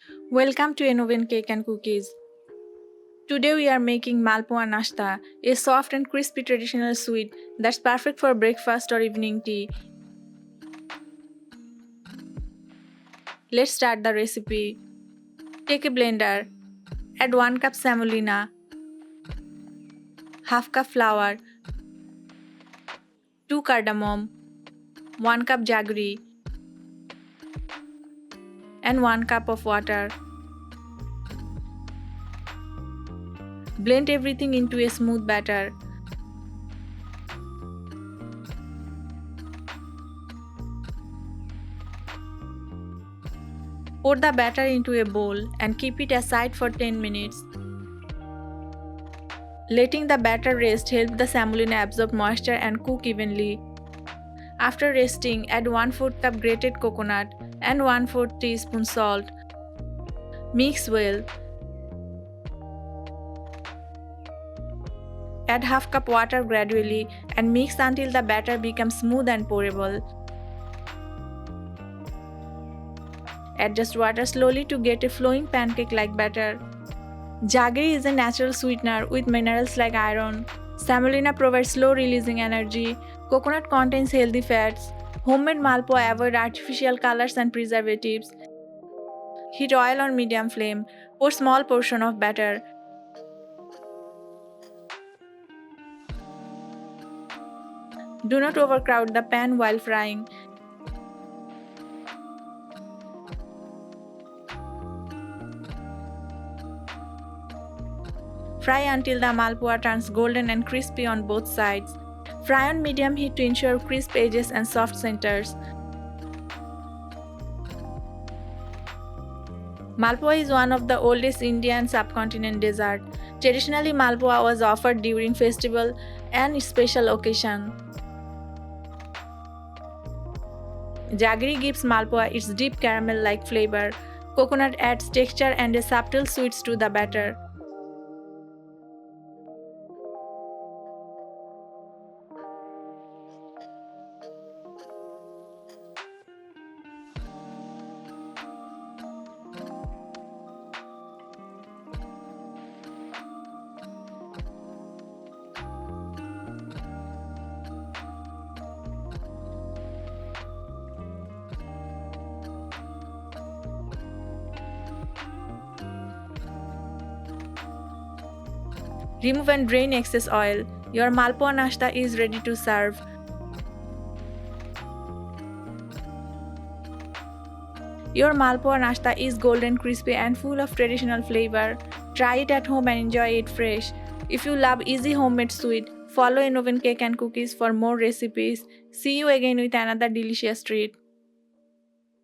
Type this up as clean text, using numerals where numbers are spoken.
Welcome to Enoven Cake and Cookies. Today we are making Maalpua Nashta, a soft and crispy traditional sweet that's perfect for breakfast or evening tea. Let's start the recipe. Take a blender, add 1 cup semolina, half cup flour, 2 cardamom, 1 cup jaggery, and 1 cup of water. Blend everything into a smooth batter. Pour the batter into a bowl and keep it aside for 10 minutes. Letting the batter rest helps the semolina absorb moisture and cook evenly. After resting, add 1/4 cup grated coconut and 1/4 teaspoon salt. Mix well. Add half cup water gradually and mix until the batter becomes smooth and pourable. Adjust water slowly to get a flowing pancake-like batter. Jaggery is a natural sweetener with minerals like iron. Semolina provides slow-releasing energy. Coconut contains healthy fats. Homemade Malpua avoid artificial colors and preservatives. Heat oil on medium flame. Pour small portion of batter. Do not overcrowd the pan while frying. Fry until the Malpua turns golden and crispy on both sides. Fry on medium heat to ensure crisp edges and soft centers. Malpua is one of the oldest Indian subcontinent dessert. Traditionally, Malpua was offered during festival and special occasion. Jaggery gives Malpua its deep caramel-like flavor. Coconut adds texture and a subtle sweets to the batter. Remove and drain excess oil. Your Maalpua Nashta is ready to serve. Your Maalpua Nashta is golden, crispy and full of traditional flavor. Try it at home and enjoy it fresh. If you love easy homemade sweet, follow Enoven Cake and Cookies for more recipes. See you again with another delicious treat.